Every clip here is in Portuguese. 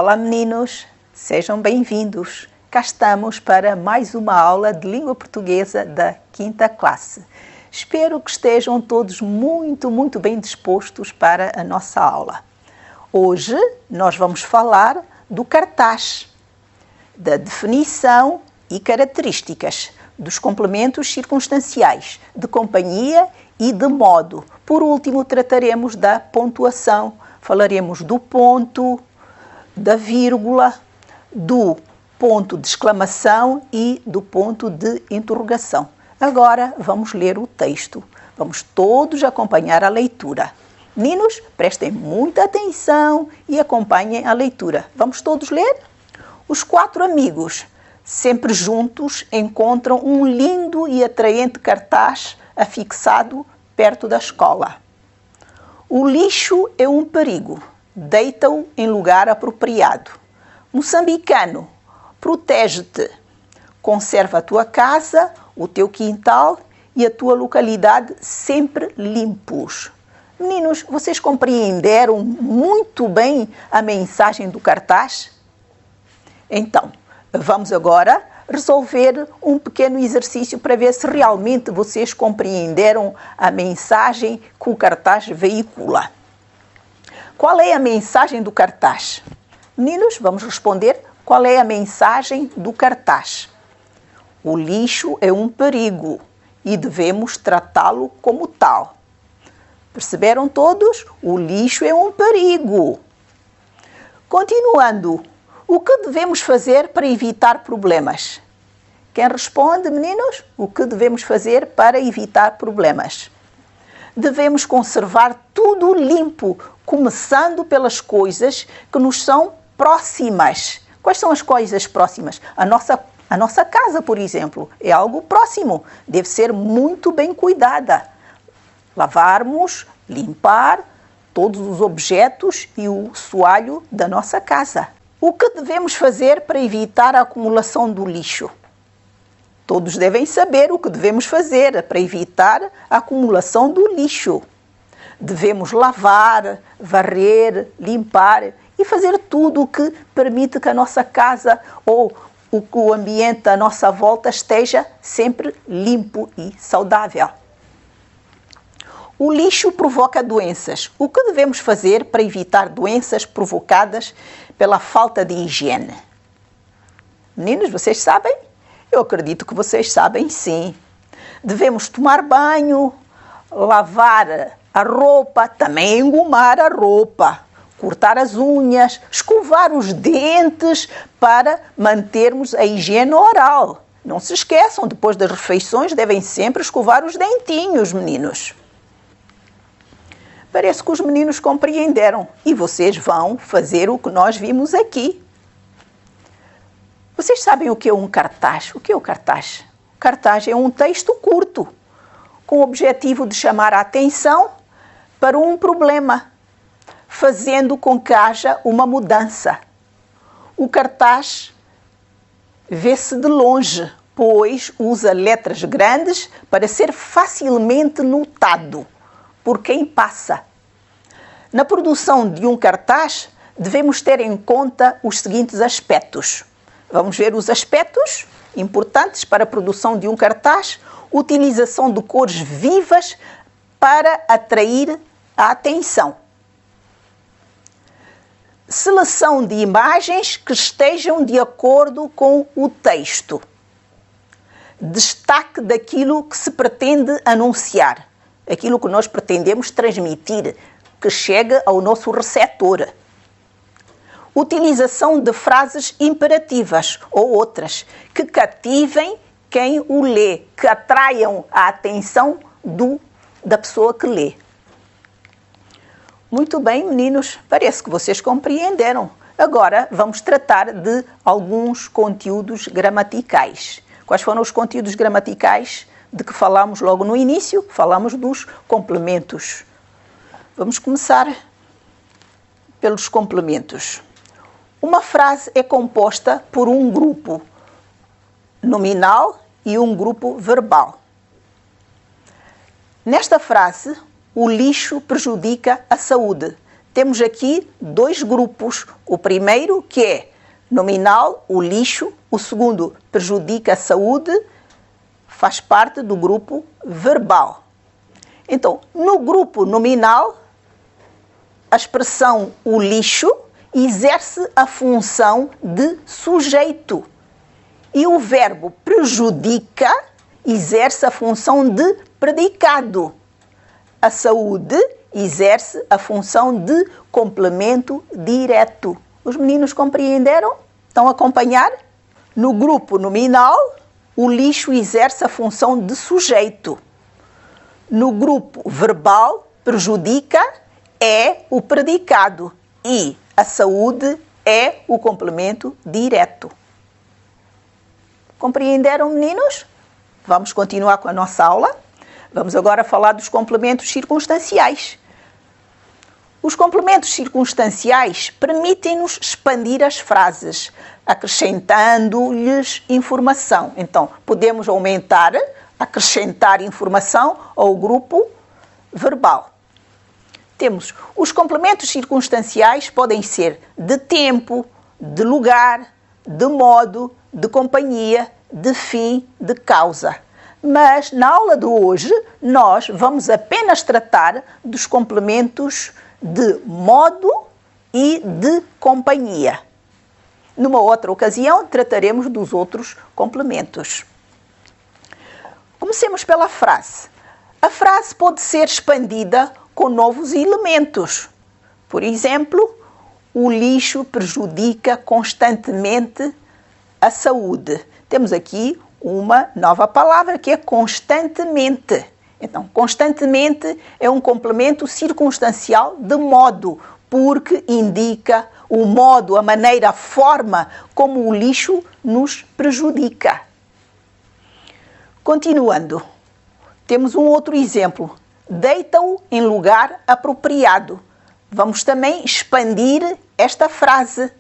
Olá meninos, sejam bem-vindos. Cá estamos para mais uma aula de língua portuguesa da 5ª classe. Espero que estejam todos muito bem dispostos para a nossa aula. Hoje nós vamos falar do cartaz, da definição e características, dos complementos circunstanciais, de companhia e de modo. Por último, trataremos da pontuação. Falaremos do ponto, da vírgula, do ponto de exclamação e do ponto de interrogação. Agora vamos ler o texto. Vamos todos acompanhar a leitura. Meninos, prestem muita atenção e acompanhem a leitura. Vamos todos ler? Os 4 amigos, sempre juntos, encontram um lindo e atraente cartaz afixado perto da escola. O lixo é um perigo. Deita-o em lugar apropriado. Moçambicano, protege-te. Conserva a tua casa, o teu quintal e a tua localidade sempre limpos. Meninos, vocês compreenderam muito bem a mensagem do cartaz? Então, vamos agora resolver um pequeno exercício para ver se realmente vocês compreenderam a mensagem que o cartaz veicula. Qual é a mensagem do cartaz? Meninos, vamos responder qual é a mensagem do cartaz. O lixo é um perigo e devemos tratá-lo como tal. Perceberam todos? O lixo é um perigo. Continuando, o que devemos fazer para evitar problemas? Quem responde, meninos? O que devemos fazer para evitar problemas? Devemos conservar tudo limpo, começando pelas coisas que nos são próximas. Quais são as coisas próximas? A nossa casa, por exemplo, é algo próximo. Deve ser muito bem cuidada. Lavarmos, limpar todos os objetos e o soalho da nossa casa. O que devemos fazer para evitar a acumulação do lixo? Todos devem saber o que devemos fazer para evitar a acumulação do lixo. Devemos lavar, varrer, limpar e fazer tudo o que permite que a nossa casa ou o ambiente à nossa volta esteja sempre limpo e saudável. O lixo provoca doenças. O que devemos fazer para evitar doenças provocadas pela falta de higiene? Meninos, vocês sabem? Eu acredito que vocês sabem, sim. Devemos tomar banho, lavar a roupa, também engomar a roupa, cortar as unhas, escovar os dentes para mantermos a higiene oral. Não se esqueçam, depois das refeições devem sempre escovar os dentinhos, meninos. Parece que os meninos compreenderam e vocês vão fazer o que nós vimos aqui. Vocês sabem o que é um cartaz? O que é o cartaz? O cartaz é um texto curto, com o objetivo de chamar a atenção para um problema, fazendo com que haja uma mudança. O cartaz vê-se de longe, pois usa letras grandes para ser facilmente notado por quem passa. Na produção de um cartaz, devemos ter em conta os seguintes aspectos. Vamos ver os aspectos importantes para a produção de um cartaz. Utilização de cores vivas para atrair a atenção. Seleção de imagens que estejam de acordo com o texto. Destaque daquilo que se pretende anunciar. Aquilo que nós pretendemos transmitir, que chega ao nosso receptor. Utilização de frases imperativas ou outras que cativem quem o lê, que atraiam a atenção da pessoa que lê. Muito bem, meninos, parece que vocês compreenderam. Agora vamos tratar de alguns conteúdos gramaticais. Quais foram os conteúdos gramaticais de que falamos logo no início? Falamos dos complementos. Vamos começar pelos complementos. Uma frase é composta por um grupo nominal e um grupo verbal. Nesta frase, o lixo prejudica a saúde. temos aqui dois grupos. O primeiro, que é nominal, o lixo. O segundo, prejudica a saúde, faz parte do grupo verbal. Então, no grupo nominal, a expressão o lixo exerce a função de sujeito. E o verbo prejudica exerce a função de predicado. A saúde exerce a função de complemento direto. Os meninos compreenderam? Estão a acompanhar? No grupo nominal, o lixo exerce a função de sujeito. No grupo verbal, prejudica é o predicado e a saúde é o complemento direto. Compreenderam, meninos? Vamos continuar com a nossa aula. Vamos agora falar dos complementos circunstanciais. Os complementos circunstanciais permitem-nos expandir as frases, acrescentando-lhes informação. Então, podemos aumentar, acrescentar informação ao grupo verbal. Temos os complementos circunstanciais podem ser de tempo, de lugar, de modo, de companhia, de fim, de causa. Mas na aula de hoje nós vamos apenas tratar dos complementos de modo e de companhia. Numa outra ocasião trataremos dos outros complementos. Comecemos pela frase. A frase pode ser expandida com novos elementos. Por exemplo, o lixo prejudica constantemente a saúde. Temos aqui uma nova palavra que é constantemente. Então, constantemente é um complemento circunstancial de modo, porque indica o modo, a maneira, a forma como o lixo nos prejudica. Continuando, temos um outro exemplo. Deita-o em lugar apropriado. Vamos também expandir esta frase.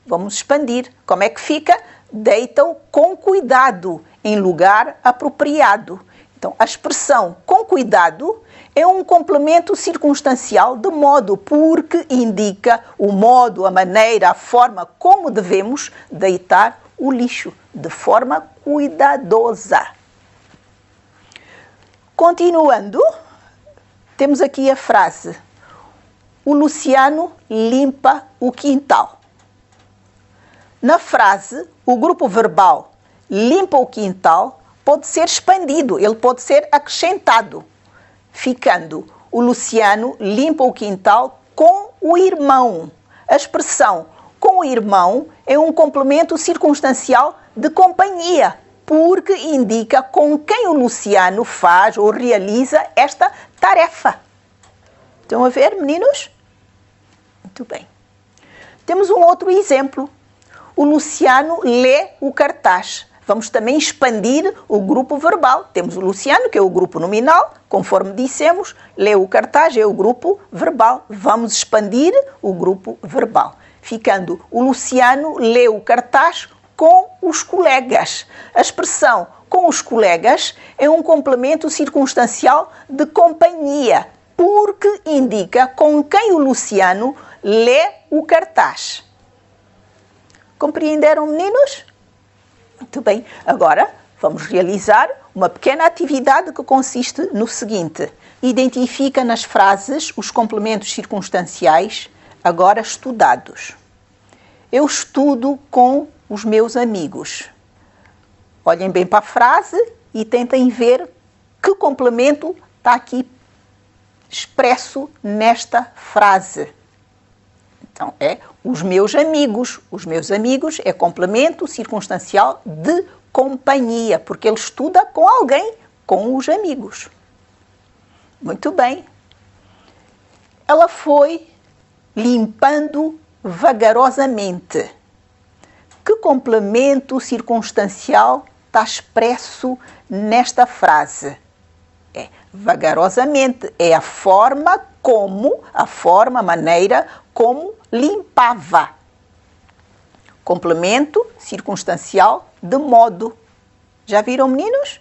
Vamos expandir. Como é que fica? Deita-o com cuidado, em lugar apropriado. Então, a expressão com cuidado é um complemento circunstancial de modo, porque indica o modo, a maneira, a forma como devemos deitar o lixo, de forma cuidadosa. Continuando, temos aqui a frase: o Luciano limpa o quintal. Na frase, o grupo verbal limpa o quintal pode ser expandido, ele pode ser acrescentado, ficando o Luciano limpa o quintal com o irmão. A expressão com o irmão é um complemento circunstancial de companhia, porque indica com quem o Luciano faz ou realiza esta tarefa. Estão a ver, meninos? Muito bem. Temos um outro exemplo. O Luciano lê o cartaz. Vamos também expandir o grupo verbal. Temos o Luciano, que é o grupo nominal, conforme dissemos, lê o cartaz, é o grupo verbal. Vamos expandir o grupo verbal, ficando o Luciano lê o cartaz com os colegas. A expressão com os colegas é um complemento circunstancial de companhia, porque indica com quem o Luciano lê o cartaz. Compreenderam, meninos? Muito bem. Agora, vamos realizar uma pequena atividade que consiste no seguinte. Identifica nas frases os complementos circunstanciais agora estudados. Eu estudo com os meus amigos. Olhem bem para a frase e tentem ver que complemento está aqui expresso nesta frase. Então, é os meus amigos. Os meus amigos é complemento circunstancial de companhia, porque ele estuda com alguém, com os amigos. Muito bem. Ela foi limpando vagarosamente. Que complemento circunstancial está expresso nesta frase? É vagarosamente. É a forma como, a maneira como limpava. Complemento circunstancial de modo. Já viram, meninos?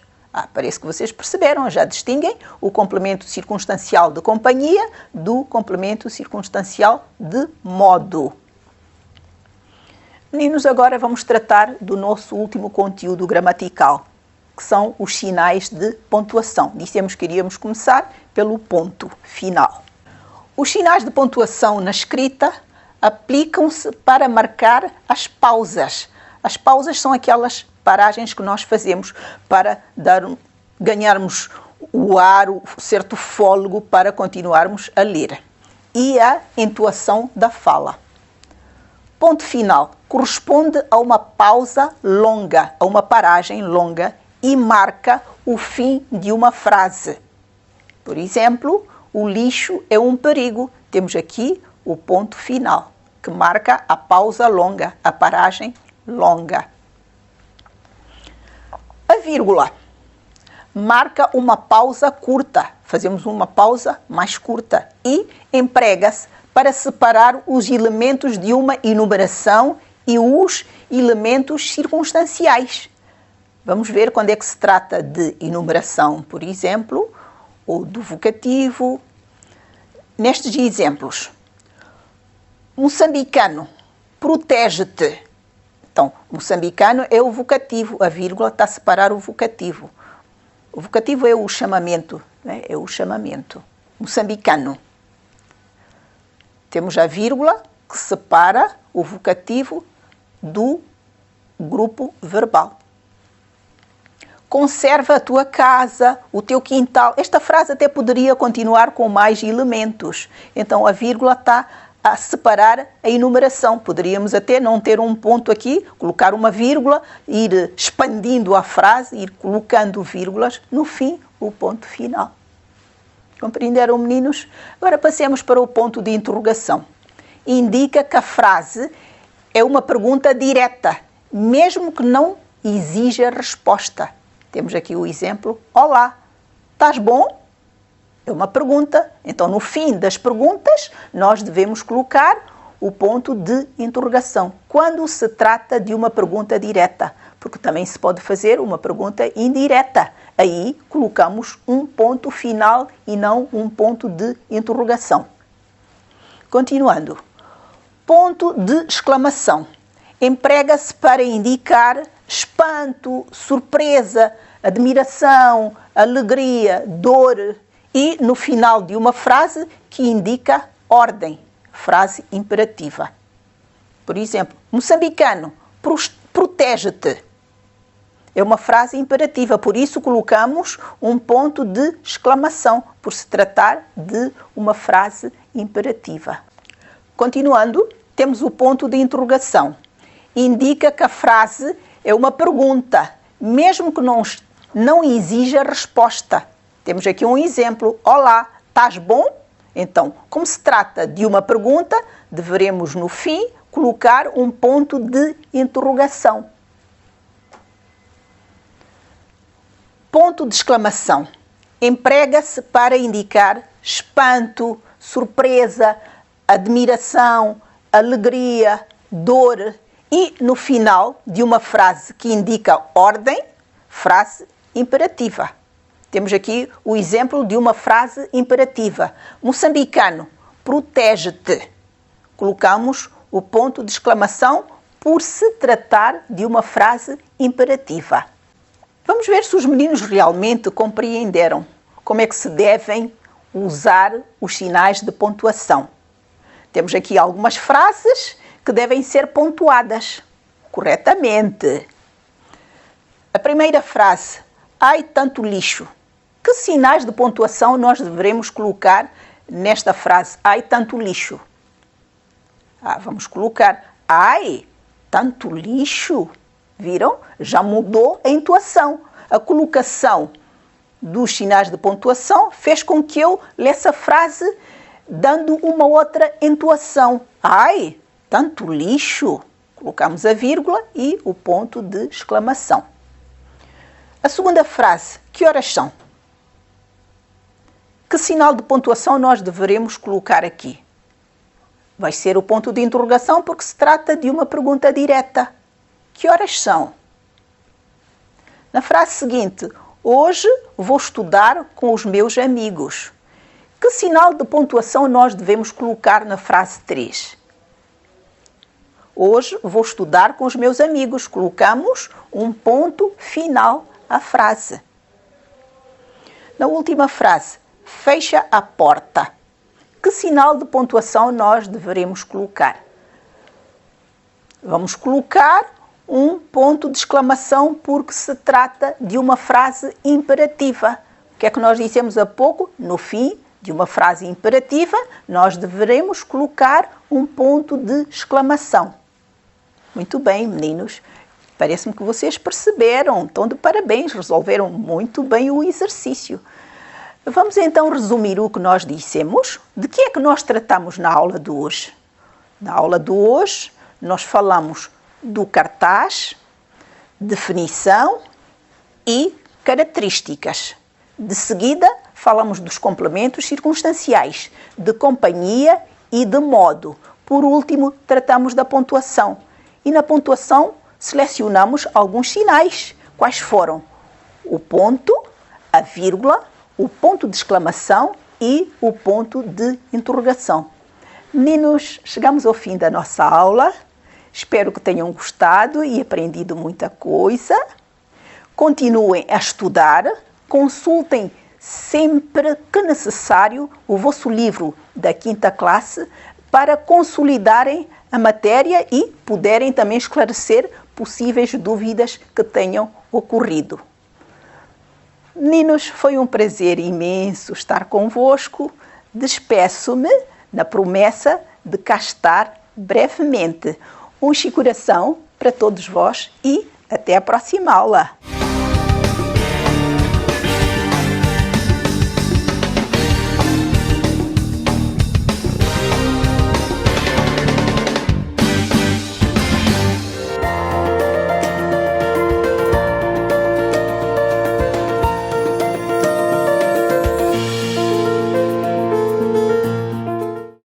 Parece que vocês perceberam, já distinguem o complemento circunstancial de companhia do complemento circunstancial de modo. Meninos, agora vamos tratar do nosso último conteúdo gramatical, que são os sinais de pontuação. Dissemos que iríamos começar pelo ponto final. Os sinais de pontuação na escrita aplicam-se para marcar as pausas. As pausas são aquelas paragens que nós fazemos para ganharmos o ar, o certo fôlego para continuarmos a ler. E a entoação da fala. Ponto final corresponde a uma pausa longa, a uma paragem longa e marca o fim de uma frase. Por exemplo, o lixo é um perigo. Temos aqui o ponto final, que marca a pausa longa, a paragem longa. A vírgula marca uma pausa curta. Fazemos uma pausa mais curta e emprega-se para separar os elementos de uma enumeração e os elementos circunstanciais. Vamos ver quando é que se trata de enumeração, por exemplo, ou do vocativo. Nestes exemplos, moçambicano, protege-te. Então, moçambicano é o vocativo, a vírgula está a separar o vocativo. O vocativo é o chamamento, né? É o chamamento. Moçambicano. Temos a vírgula que separa o vocativo do grupo verbal. Conserva a tua casa, o teu quintal. Esta frase até poderia continuar com mais elementos. Então, a vírgula está a separar a enumeração. Poderíamos até não ter um ponto aqui, colocar uma vírgula, ir expandindo a frase, ir colocando vírgulas, no fim, o ponto final. Compreenderam, meninos? Agora passemos para o ponto de interrogação. Indica que a frase é uma pergunta direta, mesmo que não exija resposta. Temos aqui o exemplo, olá, estás bom? É uma pergunta. Então, no fim das perguntas, nós devemos colocar o ponto de interrogação, quando se trata de uma pergunta direta, porque também se pode fazer uma pergunta indireta. Aí, colocamos um ponto final e não um ponto de interrogação. Continuando. Ponto de exclamação. Emprega-se para indicar espanto, surpresa, admiração, alegria, dor, e no final de uma frase que indica ordem, frase imperativa. Por exemplo, moçambicano, protege-te. É uma frase imperativa, por isso colocamos um ponto de exclamação, por se tratar de uma frase imperativa. Continuando, temos o ponto de interrogação. Indica que a frase é uma pergunta, mesmo que não exija resposta. Temos aqui um exemplo. Olá, estás bom? Então, como se trata de uma pergunta, deveremos, no fim, colocar um ponto de interrogação. Ponto de exclamação. Emprega-se para indicar espanto, surpresa, admiração, alegria, dor e, no final de uma frase que indica ordem, frase imperativa. Temos aqui o exemplo de uma frase imperativa. Moçambicano, protege-te. Colocamos o ponto de exclamação por se tratar de uma frase imperativa. Vamos ver se os meninos realmente compreenderam como é que se devem usar os sinais de pontuação. Temos aqui algumas frases que devem ser pontuadas corretamente. A primeira frase, ai, tanto lixo. Que sinais de pontuação nós devemos colocar nesta frase, ai, tanto lixo? Vamos colocar, ai, tanto lixo. Viram? Já mudou a entoação. A colocação dos sinais de pontuação fez com que eu lesse a frase dando uma outra entoação. Ai, tanto lixo. Colocamos a vírgula e o ponto de exclamação. A segunda frase, que horas são? Que sinal de pontuação nós deveremos colocar aqui? Vai ser o ponto de interrogação porque se trata de uma pergunta direta. Que horas são? Na frase seguinte, Hoje vou estudar com os meus amigos. Que sinal de pontuação nós devemos colocar na frase 3? Hoje vou estudar com os meus amigos. Colocamos um ponto final à frase. Na última frase, fecha a porta. Que sinal de pontuação nós deveremos colocar? Vamos colocar um ponto de exclamação porque se trata de uma frase imperativa. O que é que nós dissemos há pouco? No fim de uma frase imperativa, nós deveremos colocar um ponto de exclamação. Muito bem, meninos. Parece-me que vocês perceberam. Estão de parabéns, resolveram muito bem o exercício. Vamos então resumir o que nós dissemos. De que é que nós tratamos na aula de hoje? Na aula de hoje, nós falamos do cartaz, definição e características. De seguida, falamos dos complementos circunstanciais, de companhia e de modo. Por último, tratamos da pontuação. E na pontuação, selecionamos alguns sinais. Quais foram? O ponto, a vírgula, o ponto de exclamação e o ponto de interrogação. Meninos, chegamos ao fim da nossa aula. Espero que tenham gostado e aprendido muita coisa. Continuem a estudar. Consultem sempre que necessário o vosso livro da 5ª classe para consolidarem a matéria e puderem também esclarecer possíveis dúvidas que tenham ocorrido. Meninos, foi um prazer imenso estar convosco. Despeço-me na promessa de cá estar brevemente. Um coração para todos vós e até a próxima aula.